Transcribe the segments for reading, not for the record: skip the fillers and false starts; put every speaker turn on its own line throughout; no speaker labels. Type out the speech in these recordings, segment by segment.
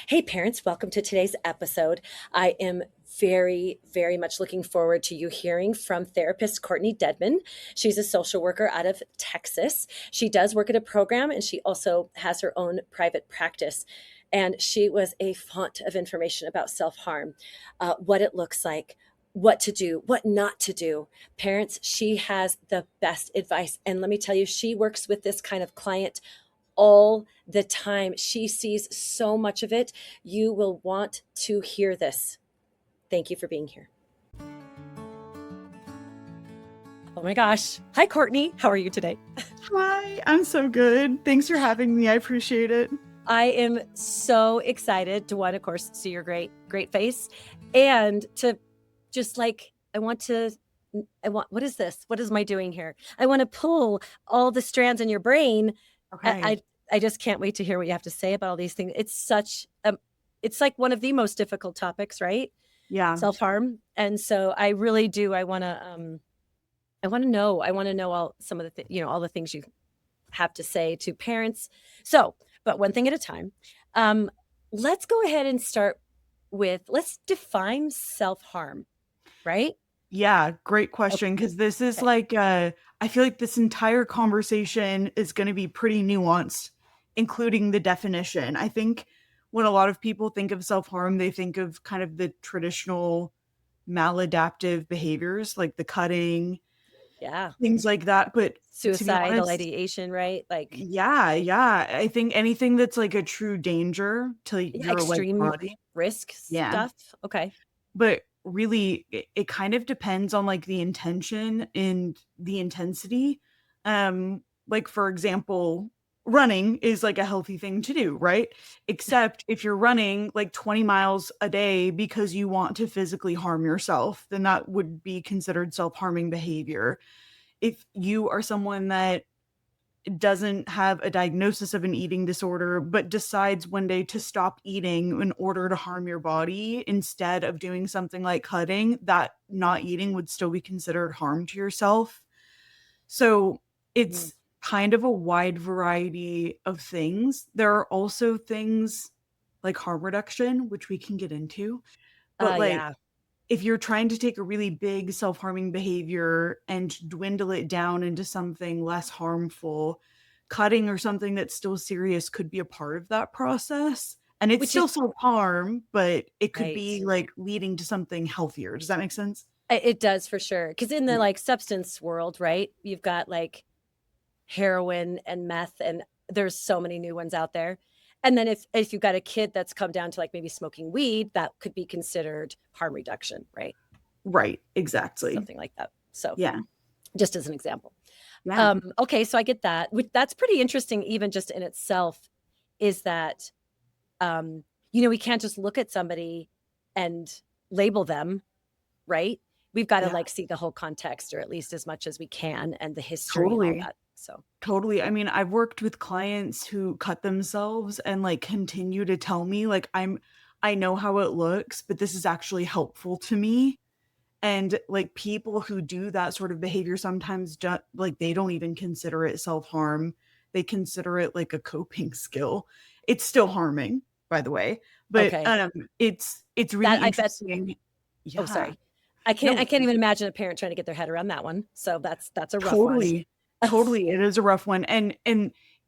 Hey, parents, welcome to today's episode. I am very, very much looking forward to you hearing from therapist Courtney Deadman. She's a social worker out of Texas. She does work at a program and she also has her own private practice. And she was a font of information about self harm, what it looks like, what to do, what not to do. Parents, she has the best advice. And let me tell you, she works with this kind of client all the time. She sees so much of it. You will want to hear this. Thank you for being here. Oh my gosh. Hi, Courtney. How are you today?
Hi, I'm so good. Thanks for having me. I appreciate it.
I am so excited to one, of course, see your great face and to just like, what is this? What am I doing here? I want to pull all the strands in your brain.
Okay.
I just can't wait to hear what you have to say about all these things. It's like one of the most difficult topics, right?
Yeah.
Self-harm. And so I really do. I want to know all some of all the things you have to say to parents. So, but one thing at a time. Um, let's go ahead and start with, let's define self-harm, right?
Yeah, great question. Because this is
Okay.
I feel like this entire conversation is going to be pretty nuanced, including the definition. I think when a lot of people think of self harm, they think of kind of the traditional maladaptive behaviors like the cutting,
Yeah.
things like that. But to be
Suicidal
honest,
ideation, right? Like,
yeah. I think anything that's like a true danger to
yeah,
your like
extreme
body.
risk
Yeah.
stuff. Okay.
But really it kind of depends on like the intention and the intensity. Like for example, running is like a healthy thing to do, right? Except if you're running like 20 miles a day because you want to physically harm yourself, then that would be considered self-harming behavior. If you are someone that doesn't have a diagnosis of an eating disorder, but decides one day to stop eating in order to harm your body instead of doing something like cutting, that not eating would still be considered harm to yourself. So
Mm.
it's kind of a wide variety of things. There are also things like harm reduction, which we can get into, but like
Yeah.
if you're trying to take a really big self-harming behavior and dwindle it down into something less harmful, cutting or something that's still serious could be a part of that process. And it's
Which is
still self-harm, but it could
right.
be like leading to something healthier. Does that make sense?
It does for sure. Because in the
Yeah.
like substance world, right? You've got like heroin and meth, and there's so many new ones out there. And then if you've got a kid that's come down to like maybe smoking weed, that could be considered harm reduction, right?
Right. Exactly.
Something like that. So
Yeah.
just as an example.
Yeah.
Okay, so I get that. That's pretty interesting, even just in itself, is that we can't just look at somebody and label them, right? We've got to
Yeah.
like see the whole context, or at least as much as we can, and the history and all
Totally.
that. So
Totally. I mean, I've worked with clients who cut themselves and like continue to tell me like I know how it looks, but this is actually helpful to me. And like people who do that sort of behavior sometimes like they don't even consider it self-harm. They consider it like a coping skill. It's still harming, by the way, but
okay,
it's really
that I bet.
interesting.
Oh,
Yeah.
sorry. I
No,
can't even imagine a parent trying to get their head around that one. So that's a rough one.
totally. Totally. It is a rough one. And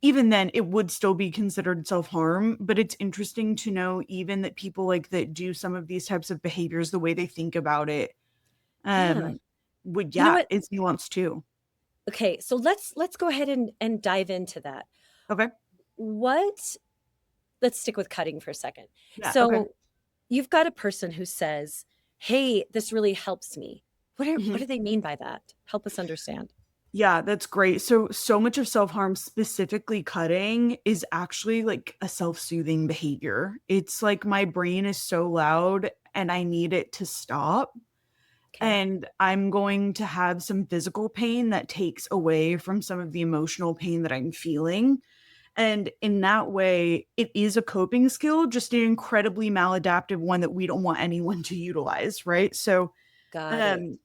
even then it would still be considered self-harm, but it's interesting to know even that people like that do some of these types of behaviors, the way they think about it,
Yeah.
um, would
You know
yeah,
what?
it's nuanced too.
Okay, so let's go ahead and dive into that.
Okay.
What Let's stick with cutting for a second.
Yeah, okay.
So you've got a person who says, "Hey, this really helps me." What
Mhm.
do they mean by that? Help us understand.
Yeah, that's great. So much of self-harm, specifically cutting, is actually like a self-soothing behavior. It's like my brain is so loud and I need it to stop.
Okay.
And I'm going to have some physical pain that takes away from some of the emotional pain that I'm feeling. And in that way, it is a coping skill, just an incredibly maladaptive one that we don't want anyone to utilize, right? So,
Got it.
um,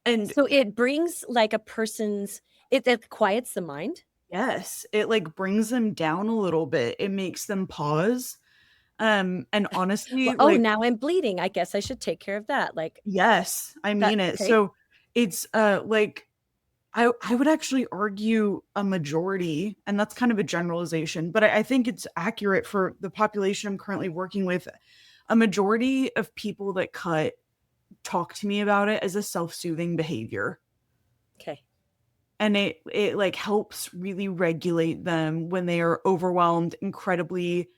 and
So it brings like a person's it quiets the mind.
yes, it like brings them down a little bit. It makes them pause. And
Well,
honestly,
oh,
like,
now I'm bleeding. I guess I should take care of that. Like
yes, I
that.
mean it.
Okay.
So it's like I would actually argue a majority, and that's kind of a generalization, but I think it's accurate for the population I'm currently working with. A majority of people that cut talk to me about it as a self-soothing behavior.
Okay.
And it like helps really regulate them when they are overwhelmed, incredibly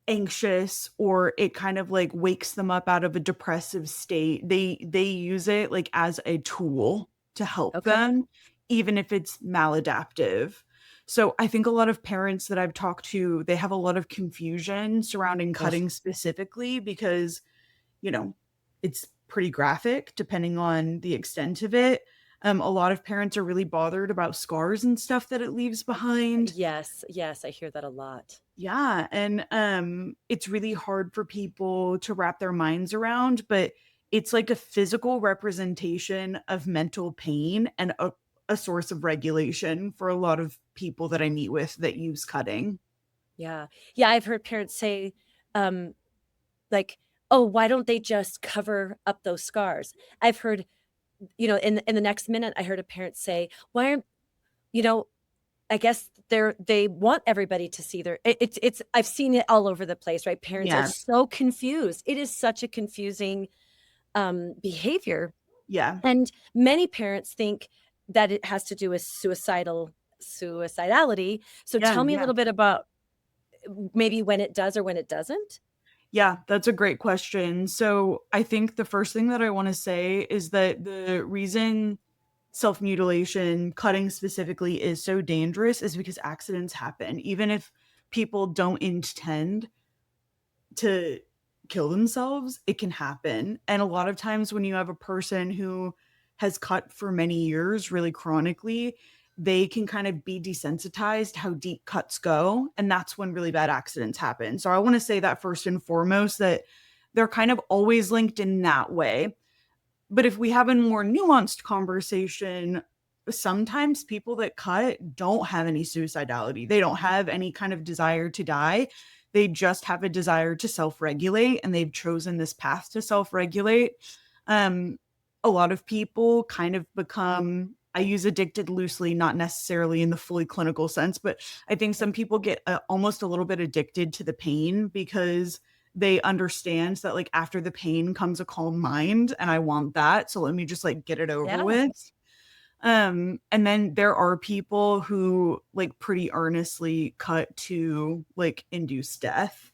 anxious, or it kind of like wakes them up out of a depressive state. They use it like as a tool to help
Okay.
them, even if it's maladaptive. So I think a lot of parents that I've talked to, they have a lot of confusion surrounding
Ugh.
cutting specifically because, you know, it's pretty graphic depending on the extent of it. A lot of parents are really bothered about scars and stuff that it leaves behind.
Yes. Yes. I hear that a lot.
Yeah, and it's really hard for people to wrap their minds around, but it's like a physical representation of mental pain and a source of regulation for a lot of people that I meet with that use cutting.
Yeah. Yeah. I've heard parents say, um, like, oh, why don't they just cover up those scars? I've heard, in the next minute, I heard a parent say, why aren't, you know, I guess they want everybody to see it's I've seen it all over the place, right? Parents are
Yes.
so confused. It is such a confusing behavior.
Yeah.
And many parents think that it has to do with suicidality. So
Yeah.
tell me a
Yeah.
little bit about maybe when it does or when it doesn't.
Yeah, that's a great question. So I think the first thing that I want to say is that the reason self mutilation, cutting specifically, is so dangerous is because accidents happen. Even if people don't intend to kill themselves, it can happen. And a lot of times when you have a person who has cut for many years, really chronically, they can kind of be desensitized how deep cuts go. And that's when really bad accidents happen. So I want to say that first and foremost, that they're kind of always linked in that way. But if we have a more nuanced conversation, sometimes people that cut don't have any suicidality. They don't have any kind of desire to die. They just have a desire to self regulate, and they've chosen this path to self regulate. Um, a lot of people kind of become, I use addicted loosely, not necessarily in the fully clinical sense, but I think some people get almost a little bit addicted to the pain because they understand that like after the pain comes a calm mind, and I want that, so let me just like get it over
Yeah.
with. And then there are people who like pretty earnestly cut to like induce death.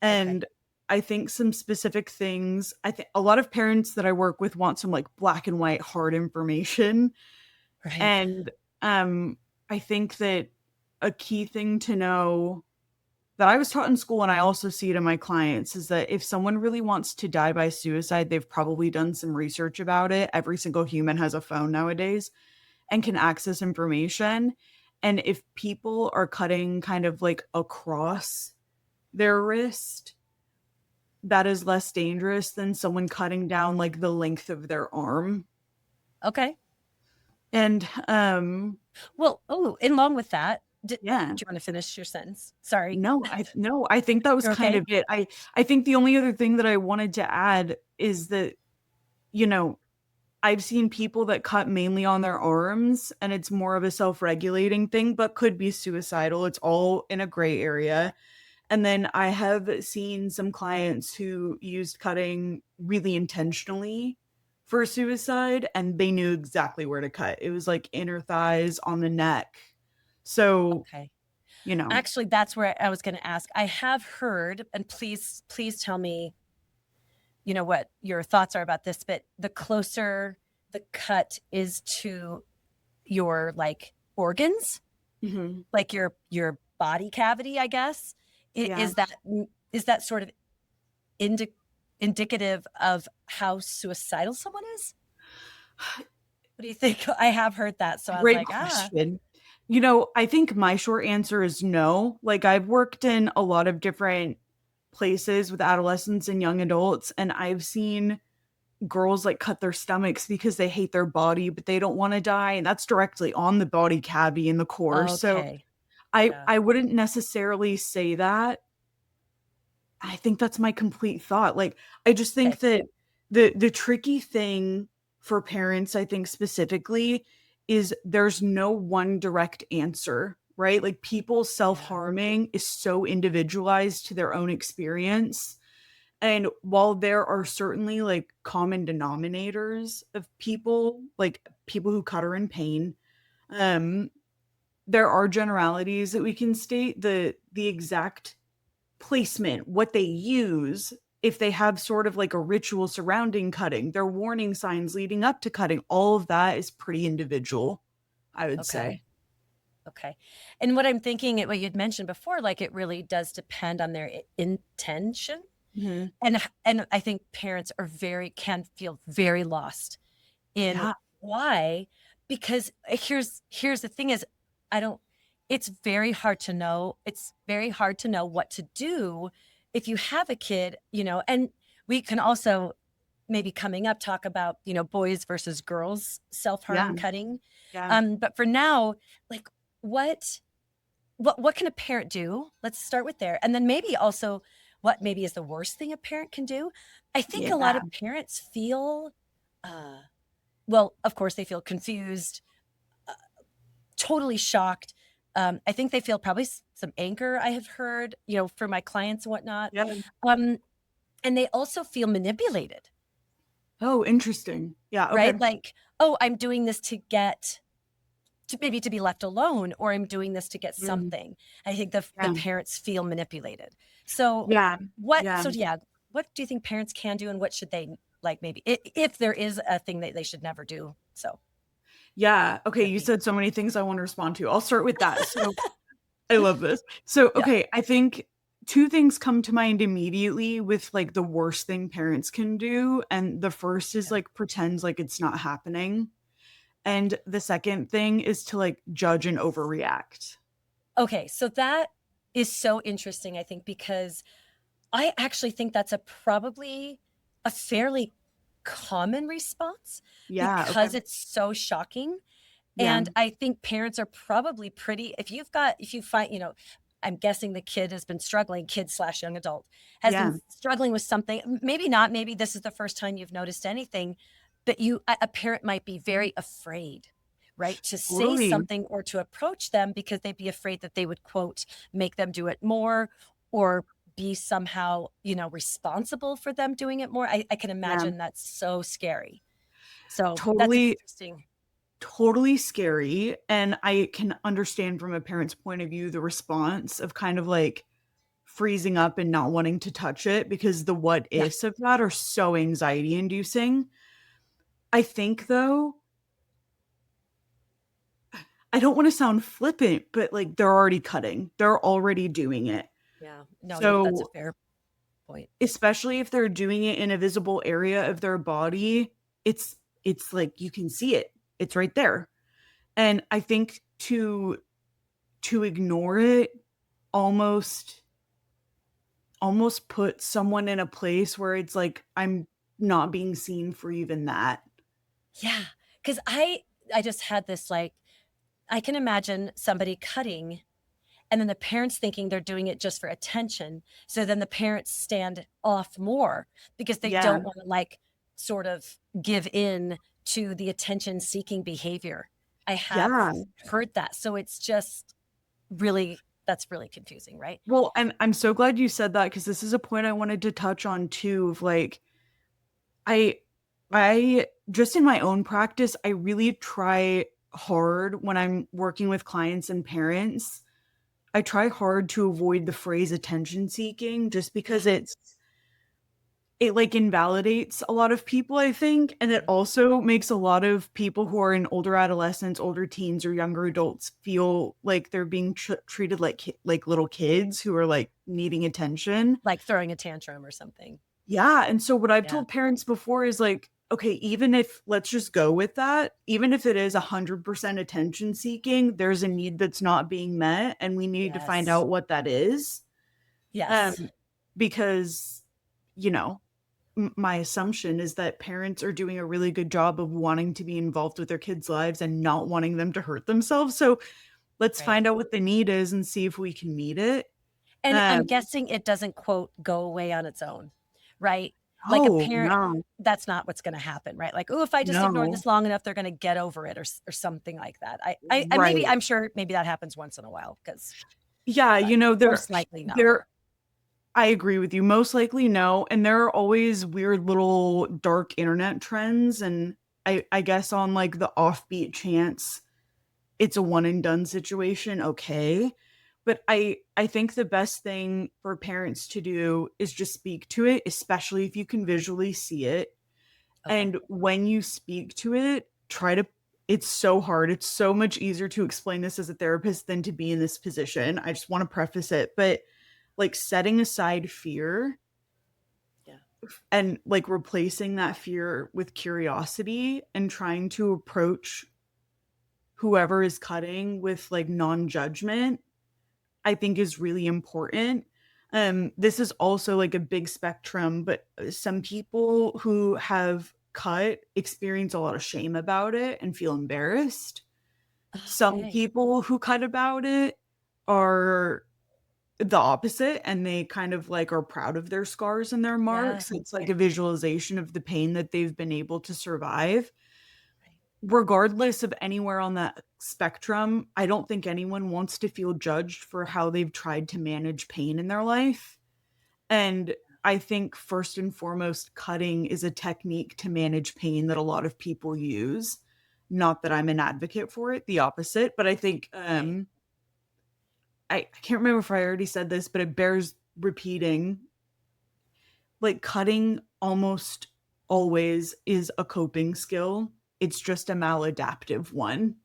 Okay.
And I think some specific things, I think a lot of parents that I work with want some like black and white hard information.
Right.
And I think that a key thing to know that I was taught in school, and I also see it in my clients, is that if someone really wants to die by suicide, they've probably done some research about it. Every single human has a phone nowadays and can access information. And if people are cutting kind of like across their wrist, that is less dangerous than someone cutting down like the length of their arm.
Okay.
And
Well, oh, and along with that,
yeah.
do you want to finish your sentence? Sorry.
No, I think that was
You're
kind
okay?
of it. I think the only other thing that I wanted to add is that, you know, I've seen people that cut mainly on their arms, and it's more of a self-regulating thing, but could be suicidal. It's all in a gray area. And then I have seen some clients who used cutting really intentionally for suicide, and they knew exactly where to cut. It was like inner thighs, on the neck. So,
Okay.
you know,
Actually, that's where I was going to ask. I have heard, and please tell me, what your thoughts are about this, but the closer the cut is to your like organs,
mhm,
like your body cavity, I guess,
yeah.
is that sort of indi- indicative of how suicidal someone is? What do you think? I have heard that, so I was
Great
like, ah,
question. You know, I think my short answer is no. Like, I've worked in a lot of different places with adolescents and young adults, and I've seen girls like cut their stomachs because they hate their body, but they don't want to die. And that's directly on the body cavity in the core. So
okay,
I
yeah,
I wouldn't necessarily say that. I think that's my complete thought. Like, I just
Okay.
think that the tricky thing for parents, I think specifically, is there's no one direct answer, right? Like people
Yeah.
self-harming is so individualized to their own experience. And while there are certainly like common denominators of people, like people who cut are in pain, um, there are generalities that we can state. The exact placement, what they use, if they have sort of like a ritual surrounding cutting, their warning signs leading up to cutting, all of that is pretty individual, I would say.
Okay. Okay. And what I'm thinking, what you'd mentioned before, like it really does depend on their intention.
Mhm.
And I think parents are can feel very lost in
Yeah.
why, because here's the thing is, I don't it's very hard to know. It's very hard to know what to do if you have a kid, and we can also maybe coming up talk about, boys versus girls
Yeah.
self-harm cutting.
Yeah.
But for now, like what what can a parent do? Let's start with there. And then maybe also what maybe is the worst thing a parent can do. I think a lot
Yeah.
of parents feel uh well, of course they feel confused, uh, totally shocked. I think they feel probably some anger, I have heard, for my clients and whatnot.
Yeah.
Um, and they also feel manipulated,
Oh, interesting. Yeah.
right?
Okay.
Like, oh, I'm doing this to get to maybe to be left alone, or I'm doing this to get
Mm,
something. I think the
yeah.
parents feel manipulated. So
Yeah.
what
Yeah.
so yeah, what do you think parents can do and what should they like maybe if there is a thing that they should never do? So
Yeah. Okay. You
tricky.
said so many things I want to respond to. I'll start with that. So I love this. So,
Yeah.
okay, I think two things come to mind immediately with like the worst thing parents can do. And the first is
Yeah.
like pretend like it's not happening. And the second thing is to like judge and overreact.
Okay, so that is so interesting, I think, because I actually think that's a probably a fairly common response
Yeah. Okay.
because it's so shocking.
Yeah.
And I think parents are probably pretty, if you find, I'm guessing the kid has been struggling, kid slash young adult has been
Yeah.
struggling with something. Maybe not, maybe this is the first time you've noticed anything, but a parent might be very afraid, right, to say
Totally.
something or to approach them because they'd be afraid that they would, quote, make them do it more or be somehow, responsible for them doing it more. I can
Yeah.
imagine that's so scary. So that's
Totally,
interesting.
totally scary. And I can understand from a parent's point of view the response of kind of like freezing up and not wanting to touch it because the what
Yeah.
ifs of that are so anxiety inducing. I think though, I don't want to sound flippant, but like they're already cutting. They're already doing it.
Yeah. No, that's a
So,
fair point.
especially if they're doing it in a visible area of their body, it's like you can see it. It's right there. And I think to ignore it almost almost put someone in a place where it's like I'm not being seen for even that.
Yeah, because I just had this, like, I can imagine somebody cutting and then the parents thinking they're doing it just for attention. So then the parents stand off more because they
Yeah.
don't wanna, like, sort of give in to the attention-seeking behavior. I have
Yeah.
heard that. So it's just really that's really confusing, right?
Well, and I'm so glad you said that because this is a point I wanted to touch on too of like I I just in my own practice, I really try hard when I'm working with clients and parents. I try hard to avoid the phrase attention seeking just
Yeah.
because it like invalidates a lot of people, I think, and it
Mhm.
also makes a lot of people who are in older adolescents, older teens or younger adults feel like they're being treated like like little kids who are like needing attention.
Like throwing a tantrum or something.
Yeah, and so what I've
Yeah.
told parents before is like, okay, even if let's just go with that, even if it is 100% attention seeking, there's a need that's not being met and we need to find
Yes.
out what that is. Um
Yes.
because you know, my assumption is that parents are doing a really good job of wanting to be involved with their kids' lives and not wanting them to hurt themselves. So let's
Right.
find out what the need is and see if we can meet it.
And I'm
Um,
guessing it doesn't, quote, "go away on its own," right? Like a
oh,
parent,
no,
that's not what's gonna happen, right? Like, "Oh, if I just ignore
no.
this long enough, they're gonna get over it," or something like that. I maybe,
Right.
I'm sure maybe that happens once in a while, 'cause,
Yeah,
most likely no.
there I agree with you. Most likely no, and there are always weird little dark internet trends, and I guess on like the offbeat chance it's a one and done situation, okay. But I think the best thing for parents to do is just speak to it, especially if you can visually see it.
Okay.
And when you speak to it, try to it's so hard. It's so much easier to explain this as a therapist than to be in this position. I just want to preface it, but like setting aside fear
Yeah.
and like replacing that fear with curiosity and trying to approach whoever is cutting with like non-judgment, I think is really important. This is also like a big spectrum, but some people who have cut experience a lot of shame about it and feel embarrassed. Some
Okay.
people who cut about it are the opposite, and they kind of like are proud of their scars and their
Yeah.
marks. It's like a visualization of the pain that they've been able to survive.
Right.
Regardless of anywhere on that spectrum, I don't think anyone wants to feel judged for how they've tried to manage pain in their life. And I think first and foremost, cutting is a technique to manage pain that a lot of people use. Not that I'm an advocate for it, the opposite, but I think
Right.
I can't remember if I already said this, but it bears repeating. Like cutting almost always is a coping skill. It's just a maladaptive one.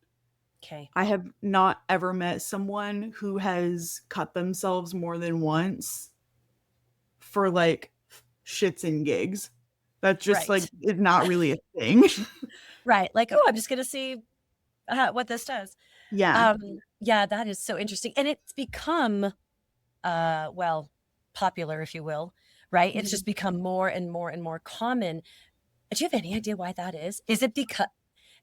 Okay.
I have not ever met someone who has cut themselves more than once for like shits and gigs. That's just like
Right.
it's not really a thing.
Right. Like, "Oh, I'm just gonna see, what this does."
Yeah.
Yeah, that is so interesting, and it's become, well, popular, if you will, right? It's
Mhm.
just become more and more and more common. Do you have any idea why that is? Is it because,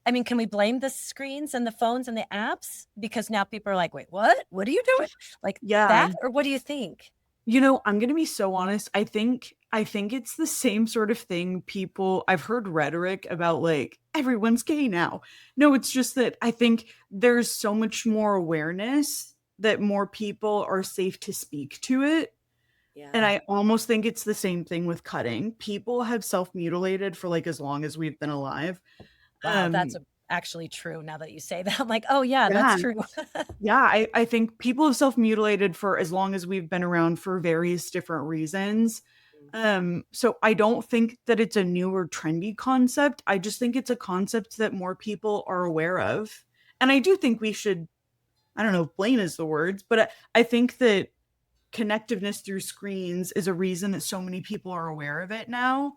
I mean, can we blame the screens and the phones and the apps? Because now people are like, "Wait, what? What are you doing?" Like
Yeah.
that? Or what do you think?
I'm going to be so honest. I think it's the same sort of thing people I've heard rhetoric about like everyone's gay now. No, it's just that I think there's so much more awareness that more people are safe to speak to it. And
Yeah.
I almost think it's the same thing with cutting. People have self-mutilated for like as long as we've been alive.
Wow, that's
Um
a actually true now that you say that. I'm like, "Oh, yeah, that's
yeah.
true."
Yeah, I think people have self-mutilated for as long as we've been around for various different reasons. So I don't think that it's a new or trendy concept. I just think it's a concept that more people are aware of. And I do think we should, I don't know if blame is the words, but I think that connectiveness through screens is a reason that so many people are aware of it now.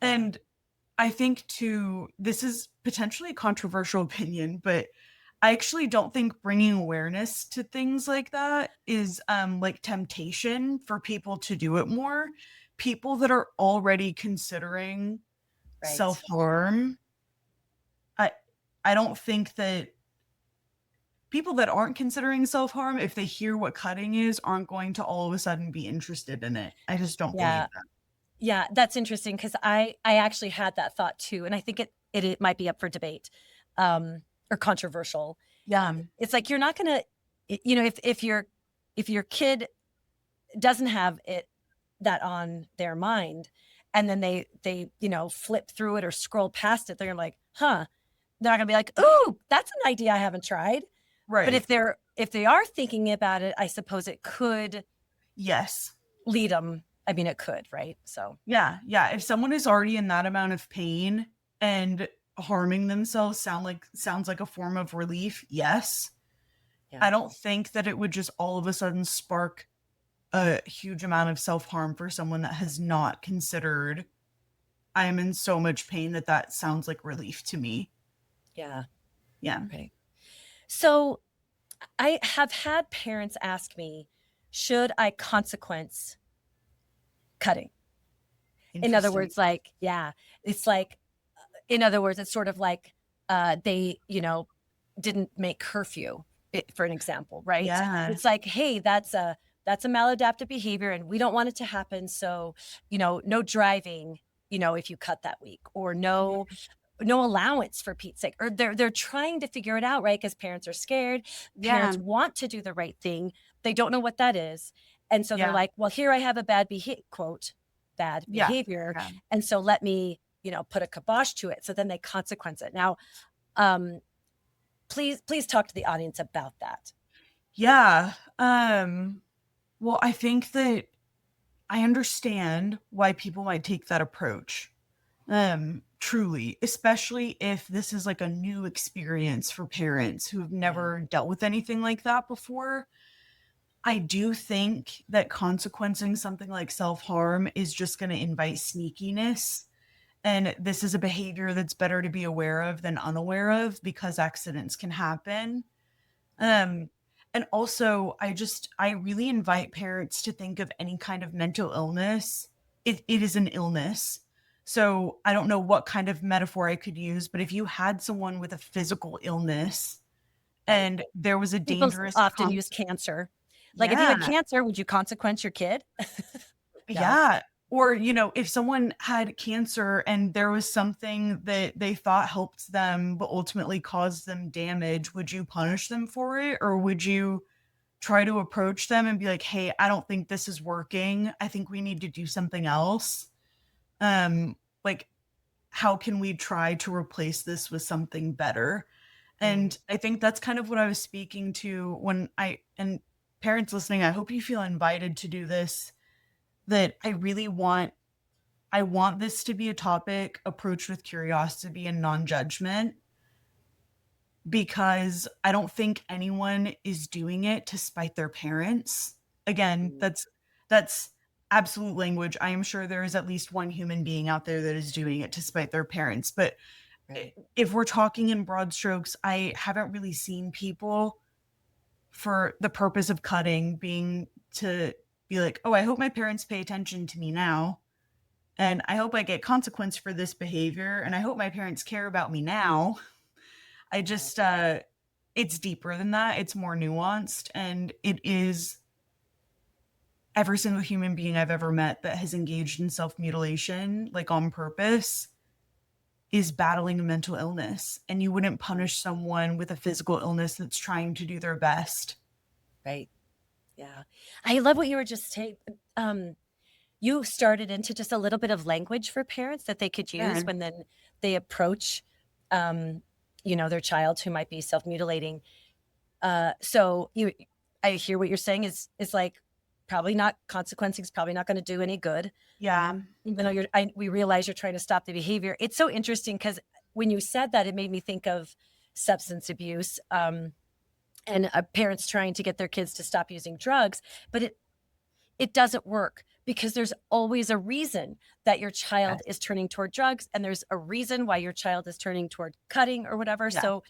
Yeah.
And I think too, this is potentially a controversial opinion, but I actually don't think bringing awareness to things like that is like temptation for people to do it more. People that are already considering
Right.
self-harm, I I don't think that people that aren't considering self-harm, if they hear what cutting is, aren't going to all of a sudden be interested in it. I just don't believe
Yeah.
that.
Yeah, that's interesting because I actually had that thought too, and I think it might be up for debate, or controversial.
Yeah.
It's like you're not gonna, if your kid doesn't have it, that on their mind, and then they flip through it or scroll past it, they're like, "Huh." They're not gonna be like, "Ooh, that's an idea I haven't tried." But
Right.
if they are thinking about it, I suppose it could
Yes.
lead them. I mean, it could, right? So,
Yeah, yeah. If someone is already in that amount of pain and harming themselves sounds like a form of relief, yes.
yeah.
I don't think that it would just all of a sudden spark a huge amount of self-harm for someone that has not considered I am in so much pain that that sounds like relief to me.
Yeah,
Yeah.
right. So, I have had parents ask me, should I consequence cutting? In other
Interesting.
words, like, yeah, it's like, in other words, it's sort of like, they, didn't make curfew, for an example, right?
Yeah.
It's like, hey, that's a that's a maladaptive behavior and we don't want it to happen. So, no driving, if you cut that week, or
Mhm.
no allowance for Pete's sake. Or they're trying to figure it out, right? Because parents are scared.
Yeah.
Parents want to do the right thing. They don't know what that is. And so they're
Yeah.
like, well, here I have a quote, bad
Yeah.
behavior.
Yeah.
And so let me, put a kibosh to it. So then they consequence it. Now, um, please talk to the audience about that.
Yeah. Well, I think that I understand why people might take that approach. Truly, especially if this is like a new experience for parents who've
Yeah.
never dealt with anything like that before. I do think that consequencing something like self-harm is just going to invite sneakiness. And this is a behavior that's better to be aware of than unaware of because accidents can happen. Um, and also, I really invite parents to think of any kind of mental illness. It is an illness. So I don't know what kind of metaphor I could use, but if you had someone with a physical illness
Right.
and there was a
People
dangerous
often use cancer. Like if you
yeah,
had cancer, would you consequence your kid? No.
yeah. Or, if someone had cancer and there was something that they thought helped them but ultimately caused them damage, would you punish them for it? Or would you try to approach them and be like, "Hey, I don't think this is working. I think we need to do something else." Like, how can we try to replace this with something better?
Mm,
And I think that's kind of what I was speaking to when and parents listening, I hope you feel invited to do this, that I want this to be a topic approached with curiosity and non-judgment because I don't think anyone is doing it to spite their parents. Again,
mm,
that's absolute language. I am sure there is at least one human being out there that is doing it to spite their parents. But
right.
if we're talking in broad strokes, I haven't really seen people for the purpose of cutting being to be like, "Oh, I hope my parents pay attention to me now. And I hope I get consequence for this behavior. And I hope my parents care about me now." I
Yeah.
just, it's deeper than that. It's more nuanced. And it is every single human being I've ever met that has engaged in self mutilation, like on purpose, is battling a mental illness. And you wouldn't
Mm,
punish someone with a physical illness that's trying to do their best.
right. Yeah. I love what you were just saying. You started into just a little bit of language for parents that they could use
Yeah.
when then they approach, um, their child who might be self-mutilating. So I hear what you're saying is like probably not consequencing is probably not going to do any good.
Yeah.
Even though we realize you're trying to stop the behavior. It's so interesting because when you said that, it made me think of substance abuse, and parents trying to get their kids to stop using drugs, but it doesn't work because there's always a reason that your child
Yes.
is turning toward drugs, and there's a reason why your child is turning toward cutting or whatever.
Yeah.
So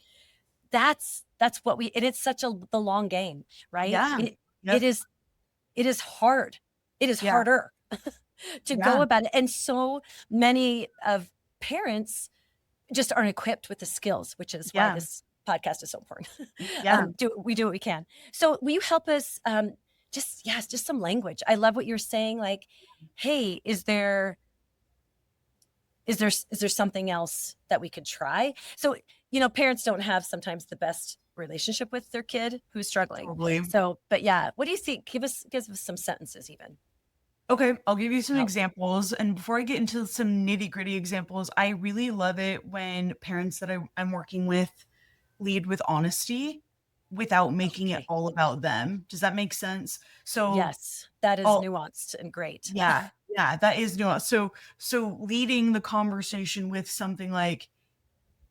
that's what and it's such the long game, right?
Yeah.
It
Yep.
is it is hard. It is
Yeah.
harder to
Yeah.
go about it. And so many of parents just aren't equipped with the skills, which is why
Yeah.
this podcast is so important.
Yeah.
We do what we can. So will you help us, just some language. I love what you're saying. Like, hey, is there something else that we could try? So, parents don't have sometimes the best relationship with their kid who's struggling.
Totally.
So, but yeah, what do you think? Give us some sentences even
Okay, I'll give you
to
some
help.
examples. And before I get into some nitty-gritty examples, I really love it when parents that I'm working with lead with honesty without making it
Okay.
all about them. Does that make sense? So,
Yes, that is
I'll
nuanced and great.
yeah, yeah, that is nuance. So leading the conversation with something like,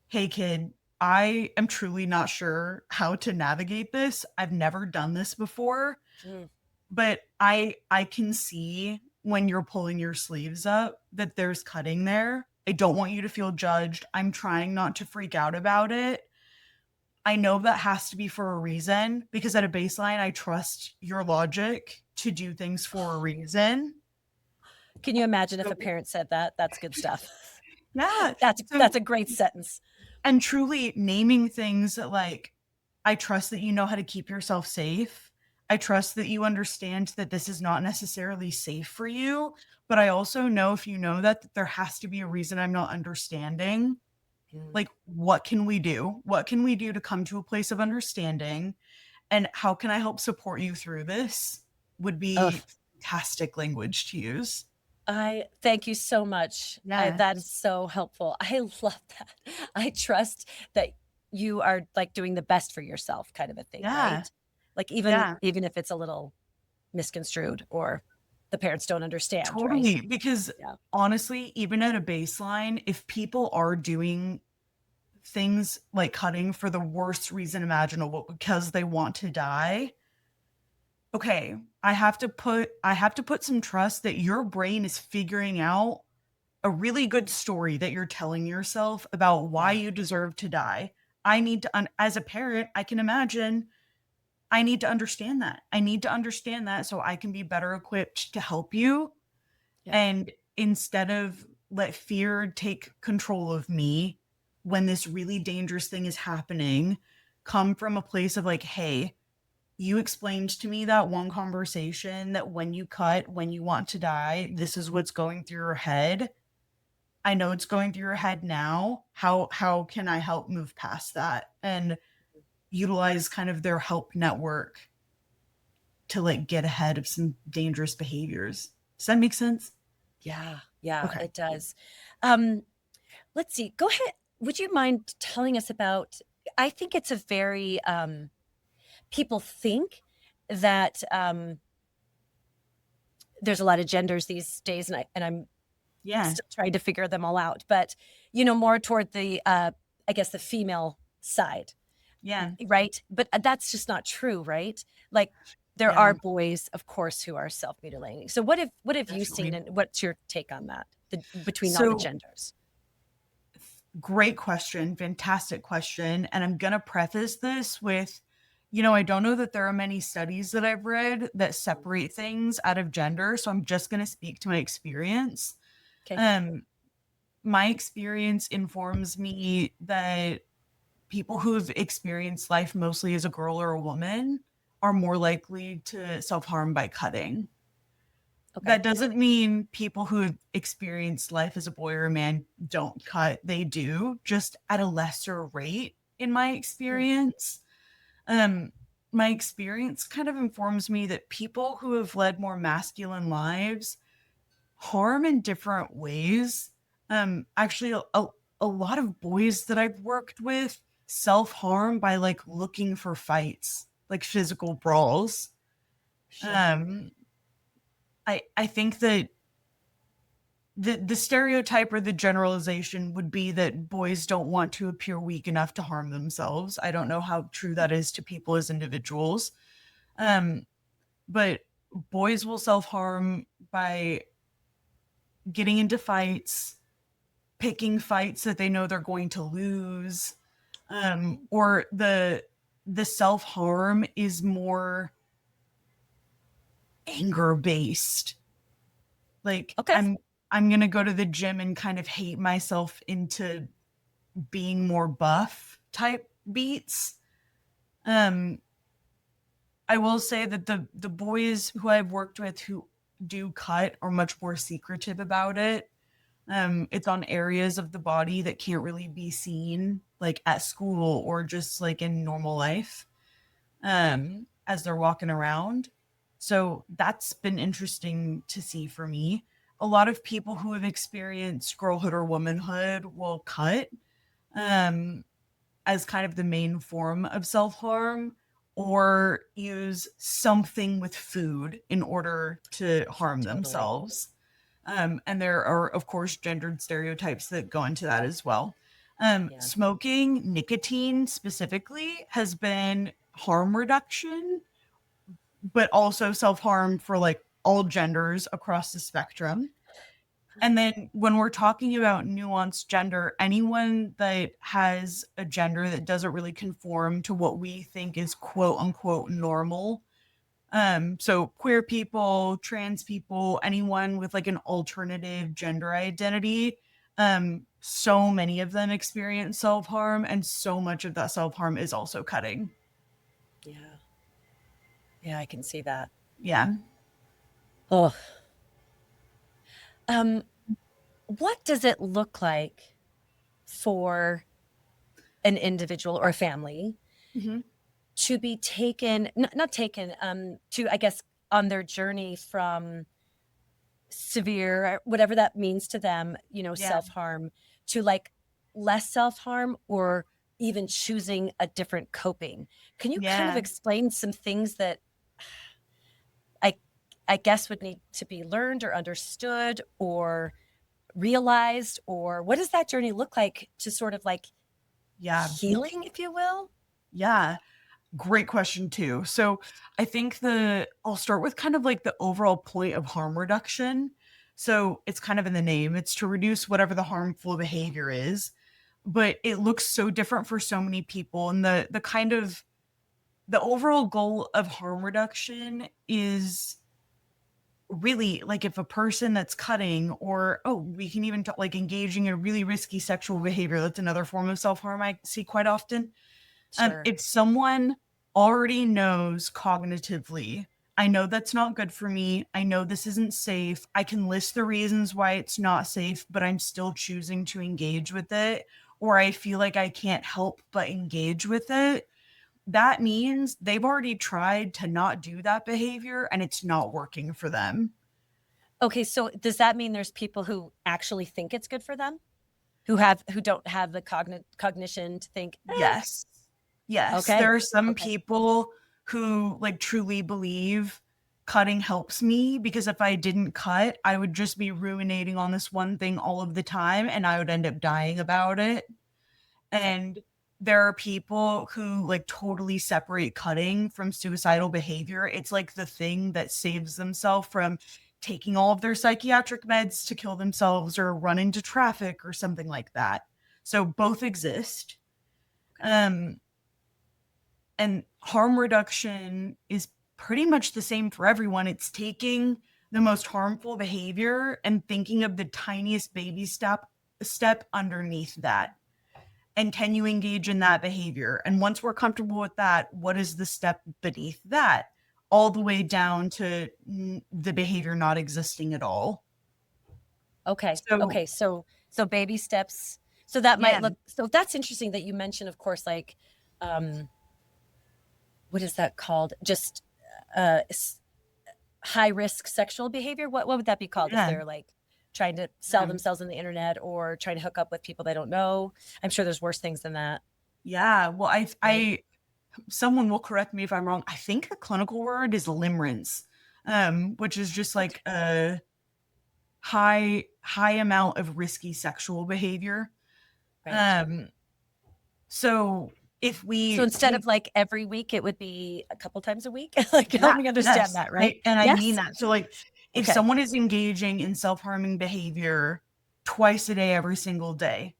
"Hey kid, I am truly not sure how to navigate this. I've never done this before.
Mm,
But I can see when you're pulling your sleeves up that there's cutting there. I don't want you to feel judged. I'm trying not to freak out about it. I know that has to be for a reason because at a baseline, I trust your logic to do things for a reason."
Can you imagine if
So
a parent said that? That's good stuff.
yeah.
That's a great sentence.
And truly naming things that like, "I trust that you know how to keep yourself safe. I trust that you understand that this is not necessarily safe for you, but I also know if you know that there has to be a reason I'm not understanding.
Mm.
Like, what can we do? What can we do to come to a place of understanding? And how can I help support you through this? Would
Oh,
be fantastic language to use.
I thank you so much.
Yeah.
That is so helpful. I love that. I trust that you are like doing the best for yourself kind of a thing,
Yeah.
right? Like even
Yeah.
even if it's a little misconstrued or the parents don't understand, right?
Totally. Because
Yeah.
honestly, even at a baseline, if people are doing things like cutting for the worst reason imaginable because they want to die, okay, I have to put some trust that your brain is figuring out a really good story that you're telling yourself about why
Yeah.
you deserve to die. I need to as a parent, I can imagine I need to understand that. I need to understand that so I can be better equipped to help you.
Yeah.
And instead of let fear take control of me when this really dangerous thing is happening, come from a place of like, hey, you explained to me that one conversation that when you cut, when you want to die, this is what's going through your head. I know it's going through your head now. How can I help move past that and utilize kind of their help network to like get ahead of some dangerous behaviors? Does that make sense?
Yeah. Yeah,
Okay.
it does. Um, let's see. Go ahead. Would you mind telling us about I think it's a very people think that there's a lot of genders these days, and I'm
Yeah.
still trying to figure them all out. But more toward the I guess the female side,
Yeah.
right? But that's just not true, right? Like there are
Yeah.
boys, of course, who are self mutilating. So what have you seen,
Definitely.
and what's your take on that? Between all the
So,
genders.
great question. Fantastic question. And I'm going to preface this with, I don't know that there are many studies that I've read that separate things out of gender. So I'm just going to speak to my experience.
Okay.
Um, my experience informs me that people who've experienced life mostly as a girl or a woman are more likely to self harm by cutting.
Okay.
That doesn't mean people who have experienced life as a boy or a man don't cut. They do, just at a lesser rate, in my
Mm.
experience. Um, my experience kind of informs me that people who have led more masculine lives harm in different ways. Actually, a lot of boys that I've worked with self harm by like looking for fights, like physical brawls.
Sure.
Um, I think that the stereotype or the generalization would be that boys don't want to appear weak enough to harm themselves. I don't know how true that is to people as individuals. Um, but boys will self-harm by getting into fights, picking fights that they know they're going to lose. Or the self-harm is more anger based. Like
Okay.
I'm going to go to the gym and kind of hate myself into being more buff type beats. Um, I will say that the boys who I've worked with who do cut are much more secretive about it. It's on areas of the body that can't really be seen, like at school or just like in normal life, as they're walking around. So that's been interesting to see for me. A lot of people who have experienced girlhood or womanhood will cut. Um, as kind of the main form of self harm or use something with food in order to harm
Totally.
themselves. And there are, of course, gendered stereotypes that go into that as well.
Yeah.
Smoking, nicotine specifically, has been harm reduction, but also self harm for like all genders across the spectrum. And then when we're talking about nuanced gender, anyone that has a gender that doesn't really conform to what we think is quote unquote normal. So queer people, trans people, anyone with like an alternative gender identity, so many of them experience self-harm, and so much of that self-harm is also cutting.
Yeah. Yeah, I can see that.
Yeah.
Oh, um, what does it look like for an individual or a family
Hmm.
to be taken, not taken, to, I guess, on their journey from severe, whatever that means to them,
Yeah.
self harm, to like less self harm, or even choosing a different coping? Can you kind of
Yeah.
explain some things that I, I guess would need to be learned or understood or realized, or what does that journey look like to sort of like
Yeah.
healing, if you will?
Yeah. Great question too. So I think I'll start with kind of like the overall point of harm reduction. So it's kind of in the name. It's to reduce whatever the harmful behavior is, but it looks so different for so many people. And the kind of the overall goal of harm reduction is really like if a person that's cutting, or we can even talk like engaging in really risky sexual behavior. That's another form of self-harm I see quite often.
Sure.
If someone already knows cognitively, I know that's not good for me. I know this isn't safe. I can list the reasons why it's not safe, but I'm still choosing to engage with it, or I feel like I can't help but engage with it. That means they've already tried to not do that behavior and it's not working for them.
Okay, so does that mean there's people who actually think it's good for them? Who don't have the cognition to think,
Yes. Yes,
okay,
there are some
okay,
people who like truly believe cutting helps me, because if I didn't cut, I would just be ruminating on this one thing all of the time and I would end up dying about it.
okay.
And there are people who like totally separate cutting from suicidal behavior. It's like the thing that saves themselves from taking all of their psychiatric meds to kill themselves or run into traffic or something like that. So both exist.
Okay.
Um, and harm reduction is pretty much the same for everyone. It's taking the most harmful behavior and thinking of the tiniest baby step underneath that. And can you engage in that behavior? And once we're comfortable with that, what is the step beneath that? All the way down to the behavior not existing at all.
Okay.
So,
Okay. So baby steps. So that might
yeah,
look, so that's interesting that you mentioned, of course, like, um, what is that called? Just uh, s- high risk sexual behavior. What would that be called if
yeah,
they're like trying to sell
yeah.
themselves on the internet or trying to hook up with people they don't know? I'm sure there's worse things than that,
Yeah. Well,
right?
someone will correct me if I'm wrong. I think the clinical word is limerence, which is just
Okay.
like a high amount of risky sexual behavior.
Right.
Um, so if
So
we
instead
take
of like every week, it would be a couple times a week. Like, help
Yeah,
me understand
yes,
that, right?
and I mean
Yes.
that. So, like, if
Okay.
someone is engaging in self-harming behavior twice a day, every single day,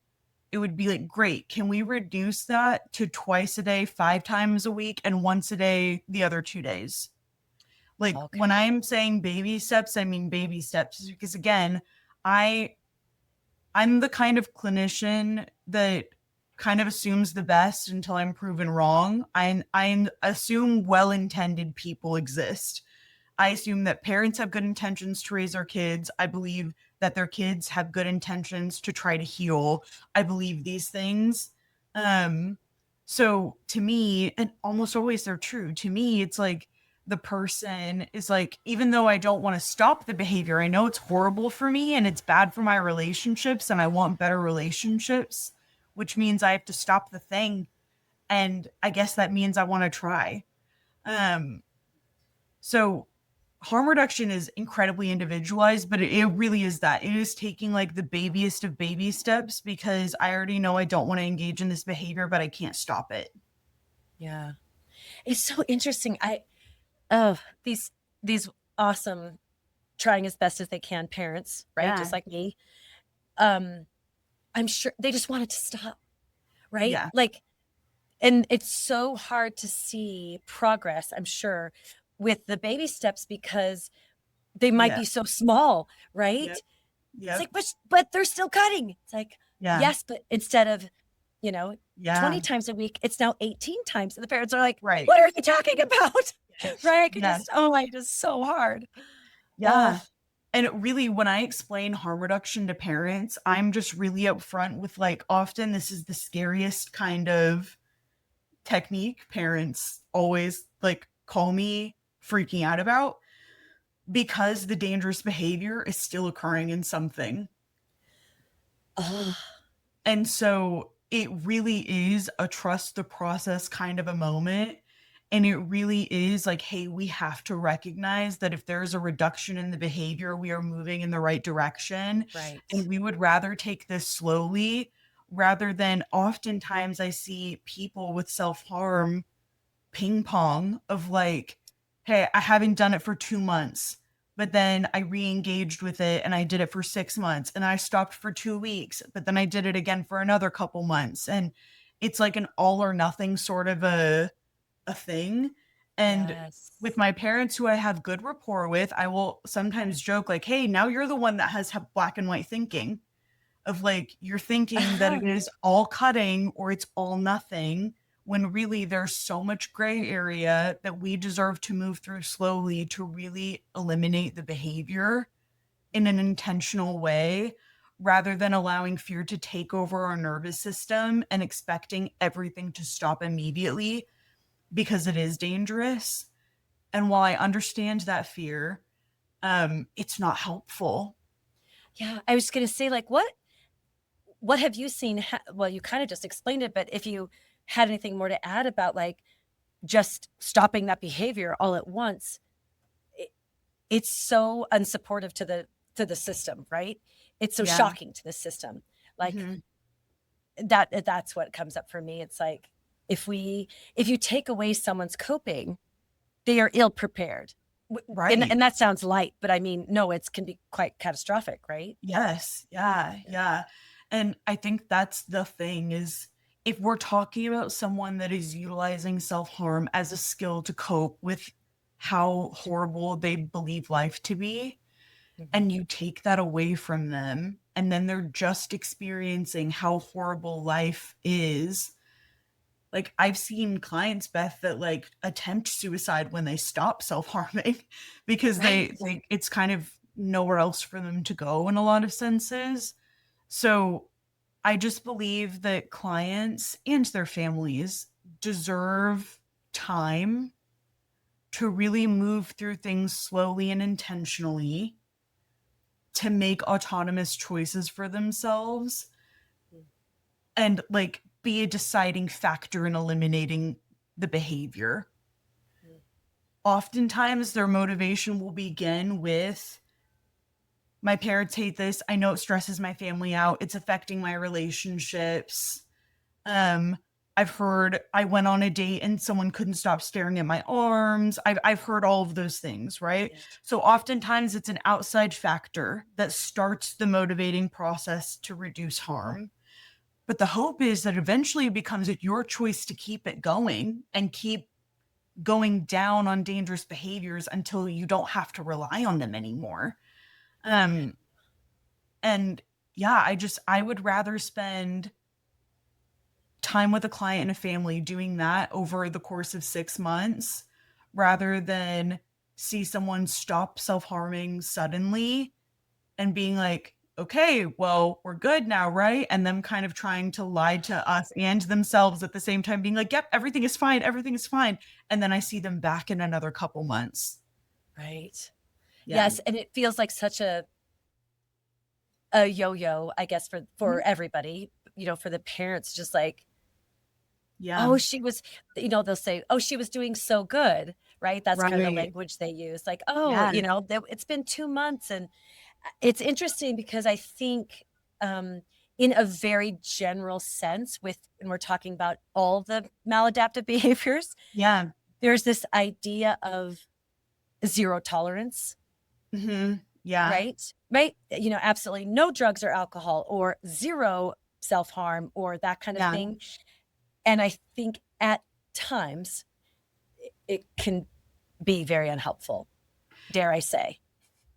it would be like, great. Can we reduce that to twice a day, 5 times a week, and once a day the other 2 days? Like when
Okay.
I'm saying baby steps, I mean baby steps, because again, I I'm the kind of clinician that kind of assumes the best until I'm proven wrong. I assume well-intended people exist. I assume that parents have good intentions to raise their kids. I believe that their kids have good intentions to try to heal. I believe these things. Um, so to me, and almost always they're true. To me, it's like the person is like, even though I don't want to stop the behavior, I know it's horrible for me and it's bad for my relationships, and I want better relationships, which means I have to stop the thing. And I guess that means I want to try. Um, so harm reduction is incredibly individualized, but it really is that. It is taking like the babiest of baby steps, because I already know I don't want to engage in this behavior, but I can't stop it.
Yeah. It's so interesting. Oh, these awesome, trying as best as they can parents, right? Just
Yeah.
like me. Um, I'm sure they just wanted to stop, right?
Yeah.
Like, and it's so hard to see progress, I'm sure, with the baby steps because they might
Yeah.
be so small,
Yep.
right? It's
Yep.
like, but they're still cutting. It's like,
Yeah.
yes, but instead of, you know, 20
Yeah.
times a week, it's now 18 times. And the parents are like,
Right.
what are you talking about?
right? I could
Yeah.
just, oh my, it is so hard. Oh,
Yeah. And it really, when I explain harm reduction to parents, I'm just really upfront with like, often this is the scariest kind of technique parents always like call me freaking out about because the dangerous behavior is still occurring in something.
Oh,
And so it really is a trust the process kind of a moment. And it really is like, hey, we have to recognize that if there's a reduction in the behavior, we are moving in the right direction. And
right.
we would rather take this slowly rather than oftentimes I see people with self harm ping pong of like, hey, I haven't done it for 2 months, but then I re-engaged with it and I did it for 6 months and I stopped for 2 weeks, but then I did it again for another couple months. And it's like an all or nothing sort of a thing. And with
Yes.
my parents who I have good rapport with, I will sometimes joke like, hey, now you're the one that has black and white thinking of like you're thinking that it is all cutting or it's all nothing when really there's so much gray area that we deserve to move through slowly to really eliminate the behavior in an intentional way rather than allowing fear to take over our nervous system and expecting everything to stop immediately because it is dangerous. And while I understand that fear, it's not helpful.
yeah. I was going to say, like, what have you seen? Well, you kind of just explained it, but if you had anything more to add about like just stopping that behavior all at once, it, it's so unsupportive to the system, right? It's so
Yeah.
shocking to the system. Like
Mhm.
that's what comes up for me. It's like if you take away someone's coping, they are ill prepared.
Right.
And that sounds light, but I mean, no, it can be quite catastrophic, right?
Yes. Yeah.
Yeah.
Yeah. And I think that's the thing is if we're talking about someone that is utilizing self-harm as a skill to cope with how horrible they believe life to be,
Mhm.
and you take that away from them, and then they're just experiencing how horrible life is. Like I've seen clients, Beth, that like attempt suicide when they stop self-harming because
Right.
they it's kind of nowhere else for them to go in a lot of senses. So I just believe that clients and their families deserve time to really move through things slowly and intentionally to make autonomous choices for themselves and like be a deciding factor in eliminating the behavior. Oftentimes, their motivation will begin with my parents hate this. I know it stresses my family out. It's affecting my relationships. Um, I've heard I went on a date and someone couldn't stop staring at my arms. I've heard all of those things, right?
Yeah.
So oftentimes it's an outside factor that starts the motivating process to reduce harm. But the hope is that eventually it becomes your choice to keep it going and keep going down on dangerous behaviors until you don't have to rely on them anymore. Um, and yeah, I would rather spend time with a client and a family doing that over the course of 6 months rather than see someone stop self-harming suddenly and being like, okay, well, we're good now, right? And them kind of trying to lie to us and themselves at the same time, being like, yep, everything is fine, everything is fine. And then I see them back in another couple months.
Right.
Yeah.
Yes, and it feels like such a yo-yo, I guess,
Mhm.
for everybody, for the parents, just like,
Yeah.
oh, she was, they'll say, oh, she was doing so good, right? That's kind of the
Right.
language they use. Like, oh,
Yeah.
it's been 2 months. And it's interesting because I think, um, in a very general sense, when we're talking about all the maladaptive behaviors,
Yeah.
there's this idea of zero tolerance,
Yeah.
right? Right? Absolutely no drugs or alcohol or zero self-harm or that kind of
Yeah.
thing. And I think at times it can be very unhelpful, dare I say.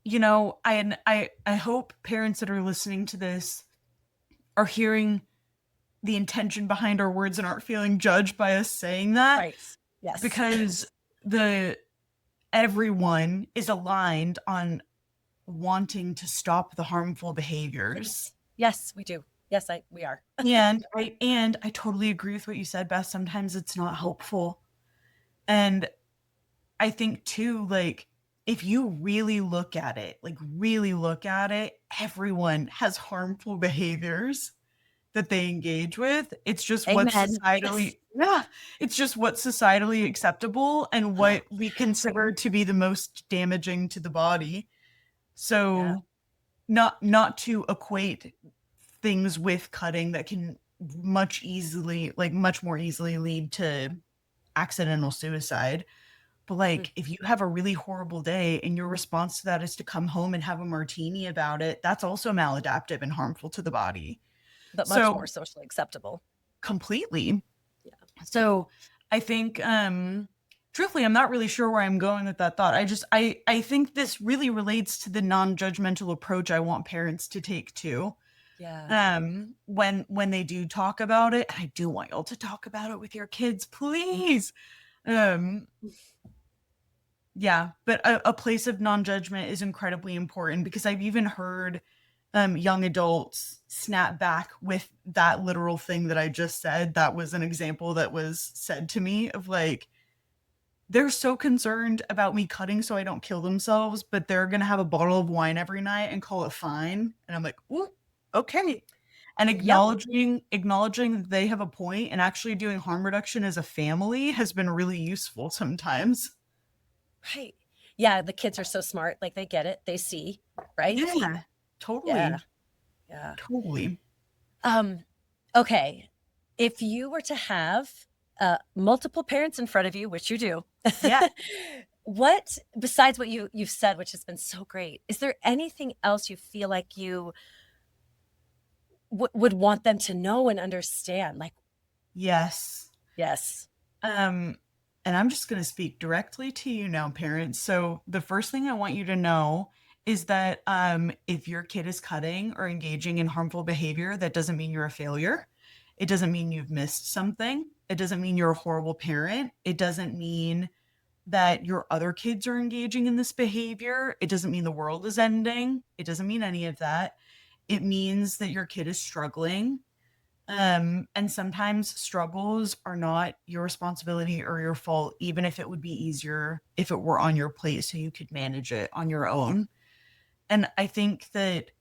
I hope parents that are listening to this are hearing the intention behind our words and aren't feeling judged by us saying that
Right. Yes.
because the everyone is aligned on wanting to stop the harmful behaviors.
Yes. Yes, we do. Yes, we are.
And I totally agree with what you said, Beth. Sometimes it's not helpful. And I think too, like, if you really look at it, everyone has harmful behaviors that they engage with. It's just what's
Amen. Yes.
societally, yeah, it's just what's societally acceptable and what we consider to be the most damaging to the body.
Yeah.
So not to equate things with cutting that can much more easily lead to accidental suicide. But
Mm.
like, if you have a really horrible day and your response to that is to come home and have a martini about it, that's also maladaptive and harmful to the body.
But much more
So
socially acceptable.
completely.
Yeah.
So I think, truthfully, I'm not really sure where I'm going with that thought. I think this really relates to the non-judgmental approach I want parents to take too.
Yeah.
When they do talk about it, and I do want y'all to talk about it with your kids, please. Um, yeah, but a place of non-judgment is incredibly important, because I've even heard young adults snap back with that literal thing that I just said. That was an example that was said to me of like, they're so concerned about me cutting so I don't kill themselves, but they're gonna have a bottle of wine every night and call it fine. And I'm like, ooh, okay. And
Yep.
acknowledging that they have a point and actually doing harm reduction as a family has been really useful sometimes.
Right. Yeah, the kids are so smart. Like they get it. They see, right?
Yeah,
Yeah.
totally.
Yeah.
Totally.
Um, okay. If you were to have multiple parents in front of you, which you do,
Yeah.
what besides what you've said, which has been so great, is there anything else you feel like you would want them to know and understand? Like,
Yes.
yes.
Um, and I'm just going to speak directly to you now, parents. So the first thing I want you to know is that if your kid is cutting or engaging in harmful behavior, that doesn't mean you're a failure. It doesn't mean you've missed something. It doesn't mean you're a horrible parent. It doesn't mean that your other kids are engaging in this behavior. It doesn't mean the world is ending. It doesn't mean any of that. It means that your kid is struggling. And sometimes struggles are not your responsibility or your fault, even if it would be easier if it were on your plate so you could manage it on your own. And I think that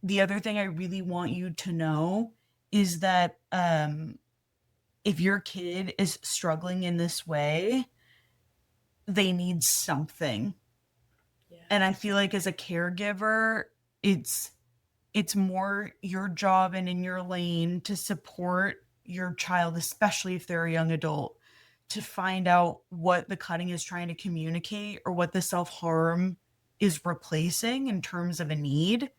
the other thing I really want you to know is that if your kid is struggling in this way, they need something.
Yeah.
And I feel like as a caregiver, it's more your job and in your lane to support your child, especially if they're a young adult, to find out what the cutting is trying to communicate or what the self-harm is replacing in terms of a need,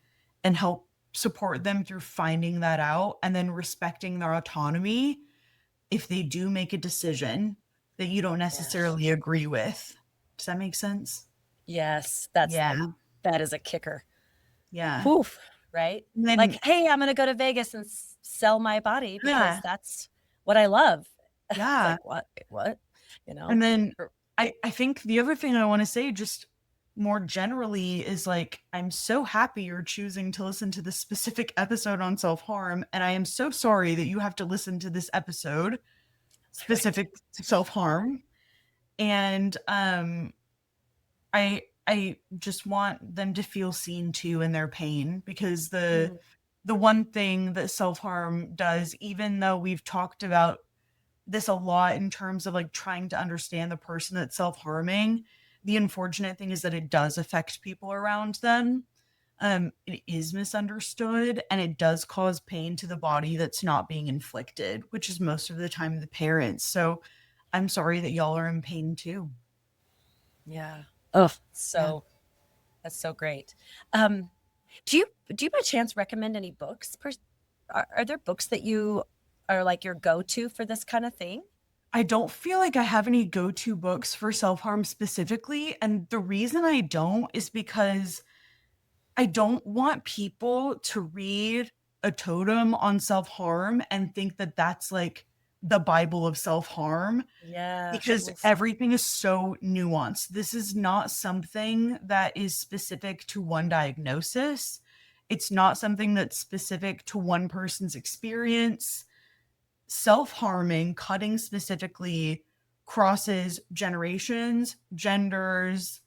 and help support them through finding that out, and then respecting their autonomy if they do make a decision that you don't
Yeah.
necessarily agree with. Does that make sense?
Yes.
Yeah.
That is a kicker.
Yeah.
Whew, right?
And then,
Like, hey, I'm going to go to Vegas and sell my body because
yeah.
that's what I love. It's
Yeah.
like, what? Wait, what? You know?
And then
Or-
I think the other thing I want to say, just more generally, is like, I'm so happy you're choosing to listen to this specific episode on self-harm. And I am so sorry that you have to listen to this episode
Right.
specific to self-harm. And I just want them to feel seen too in their pain, because
Mm,
the one thing that self-harm does, even though we've talked about this a lot in terms of like trying to understand the person that's self-harming, the unfortunate thing is that it does affect people around them. It is misunderstood, and it does cause pain to the body that's not being inflicted, which is most of the time the parents. So I'm sorry that y'all are in pain too.
yeah. Oh,
Yeah.
so that's so great. Um, do you by chance recommend any books? Are there books that you are like your go-to for this kind of thing?
I don't feel like I have any go-to books for self-harm specifically. And the reason I don't is because I don't want people to read a totem on self-harm and think that that's like the Bible of self-harm
Yeah.
because
Oof.
everything is so nuanced. This is not something that is specific to one diagnosis. It's not something that's specific to one person's experience. Self-harming, cutting specifically, crosses generations, genders,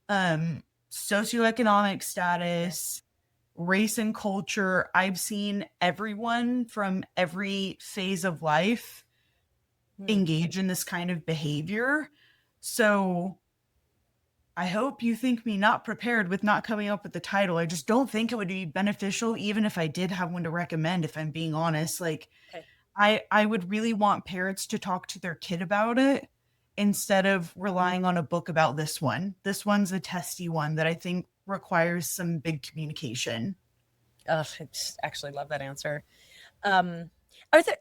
socioeconomic
Yeah.
status, race and culture. I've seen everyone from every phase of life
Hmm.
engage in this kind of behavior. So I hope you think me not prepared with not coming up with the title. I just don't think it would be beneficial, even if I did have one to recommend, if I'm being honest. Like,
Okay.
I would really want parents to talk to their kid about it instead of relying on a book about this one. This one's a testy one that I think requires some big communication.
Ugh, I just actually love that answer. Um, are there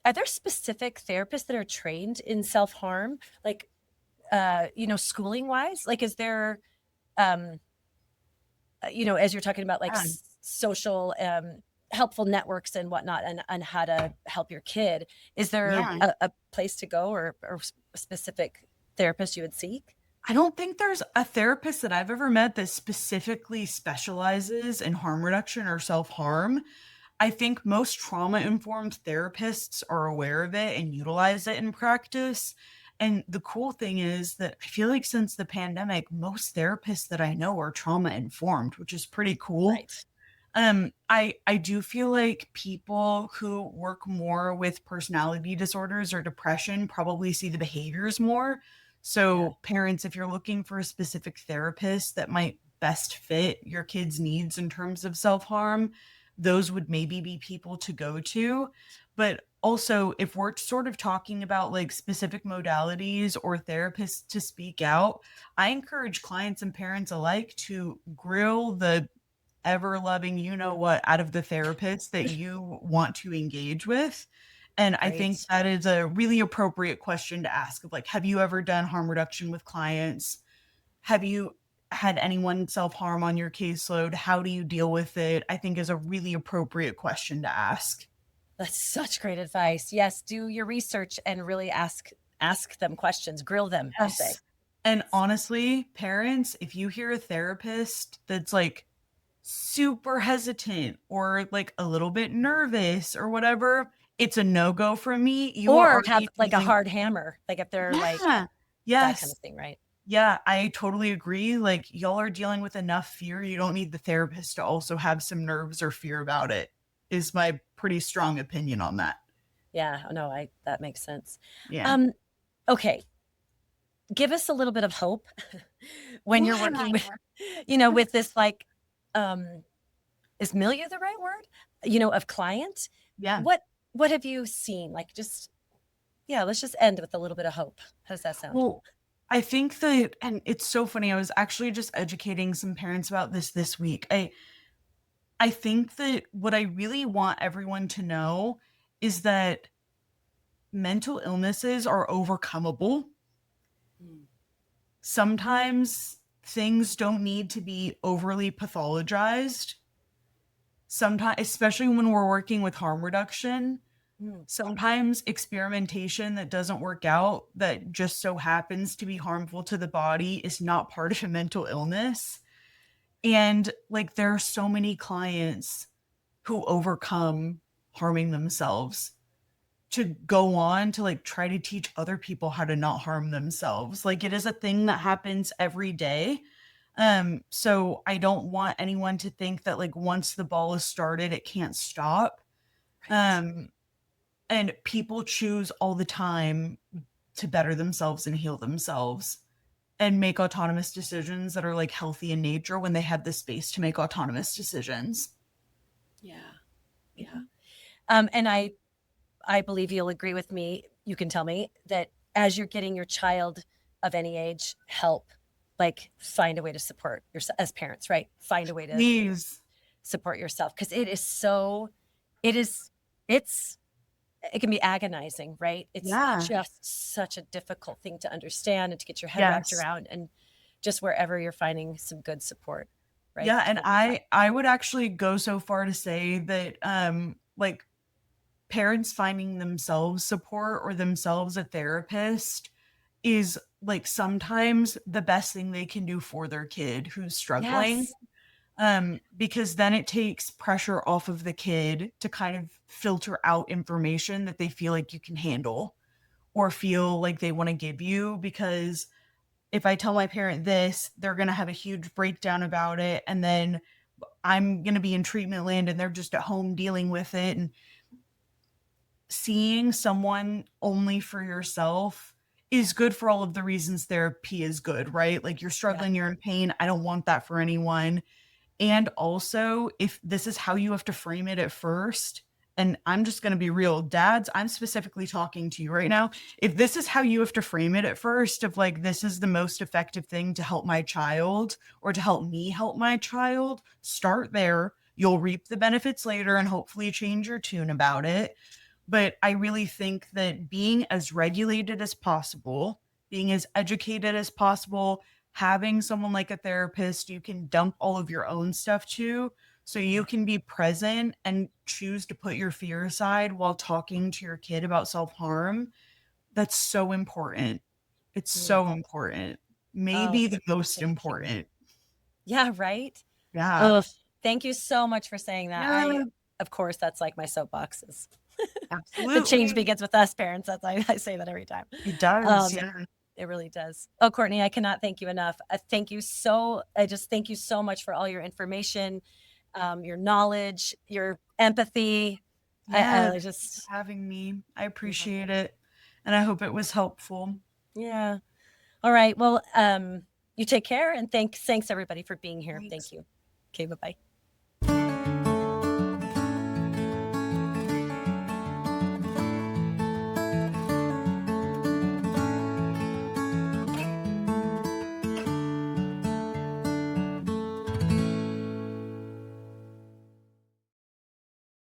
are there specific therapists that are trained in self-harm? Like, schooling wise? Like, is there, um, as you're talking about like
Yeah.
social, helpful networks and whatnot, and how to help your kid, is there
Yeah.
a place to go, or a specific therapist you would seek?
I don't think there's a therapist that I've ever met that specifically specializes in harm reduction or self harm. I think most trauma informed therapists are aware of it and utilize it in practice. And the cool thing is that I feel like since the pandemic, most therapists that I know are trauma informed, which is pretty cool.
Right.
I do feel like people who work more with personality disorders or depression probably see the behaviors more.
Yeah.
So, parents, if you're looking for a specific therapist that might best fit your kid's needs in terms of self-harm, those would maybe be people to go to. But also, if we're sort of talking about like specific modalities or therapists to speak out, I encourage clients and parents alike to grill the ever loving you know what out of the therapist that you want to engage with. And I think
Great.
that is a really appropriate question to ask of like, have you ever done harm reduction with clients? Have you had anyone self-harm on your caseload? How do you deal with it? I think is a really appropriate question to ask.
That's such great advice. Yes, do your research and really ask them questions, grill them, you say.
Yes. And honestly, parents, if you hear a therapist that's like super hesitant or like a little bit nervous or whatever, it's a no-go from me. You are
Or have
already
like a
dealing.
hard hammer, like if they're like
Yeah.
that kind
Yes.
of thing, right?
Yeah, I totally agree. Like y'all are dealing with enough fear. You don't need the therapist to also have some nerves or fear about it, is my pretty strong opinion on that.
Yeah, no, I that makes sense.
Yeah.
Um, okay, give us a little bit of hope when you're working with, with this like, um, is milieu the right word? Of client.
Yeah.
What what have you seen? Like, just yeah, let's just end with a little bit of hope. How does that sound?
Well, I think that, and it's so funny. I was actually just educating some parents about this week. I think that what I really want everyone to know is that mental illnesses are overcomable.
Mm.
Sometimes things don't need to be overly pathologized. Sometimes, especially when we're working with harm reduction,
Mm.
sometimes experimentation that doesn't work out, that just so happens to be harmful to the body, is not part of a mental illness. And like, there are so many clients who overcome harming themselves to go on to like try to teach other people how to not harm themselves. Like, it is a thing that happens every day. So I don't want anyone to think that like once the ball is started, it can't stop.
Right.
Um, and people choose all the time to better themselves and heal themselves and make autonomous decisions that are like healthy in nature when they have the space to make autonomous decisions.
Yeah. Yeah. And I believe you'll agree with me. You can tell me that as you're getting your child of any age help, like find a way to support yourself as parents, right? Find a way to
Please.
support yourself because it is, it's, it can be agonizing, right? It's
Yeah.
just such a difficult thing to understand and to get your head wrapped
Yes.
around, and just wherever you're finding some good support, right?
Yeah, and I would actually go so far to say that like parents finding themselves support or themselves a therapist is like sometimes the best thing they can do for their kid who's struggling.
Yes.
Because then it takes pressure off of the kid to kind of filter out information that they feel like you can handle or feel like they want to give you. Because if I tell my parent this, they're going to have a huge breakdown about it. And then I'm going to be in treatment land and they're just at home dealing with it. And seeing someone only for yourself is good for all of the reasons therapy is good, right? Like you're
Yeah.
struggling, you're in pain. I don't want that for anyone. And also, if this is how you have to frame it at first, and I'm just going to be real, dads, I'm specifically talking to you right now. If this is how you have to frame it at first, of like, this is the most effective thing to help my child or to help me help my child, start there. You'll reap the benefits later and hopefully change your tune about it. But I really think that being as regulated as possible, being as educated as possible, having someone like a therapist you can dump all of your own stuff to so you
Yeah.
can be present and choose to put your fear aside while talking to your kid about self-harm, that's so important. It's
Mm.
so important.
Oh,
Maybe the most
thank you.
important.
Yeah, right?
Yeah.
Oh, thank you so much for saying that.
Yeah,
Of course, that's like my soapbox is the change
absolutely.
begins with us parents. That's I say that every time.
It does.
Um,
Yeah.
it really does. Oh, Courtney, I cannot thank you enough. I just thank you so much for all your information, your knowledge, your empathy.
Yeah.
I
Thanks for
just,
having me. I
yeah.
appreciate it. And I hope it was helpful.
Yeah. All right. Well, you take care and thanks everybody for being here. Thank
Thanks.
you. Okay. Bye bye.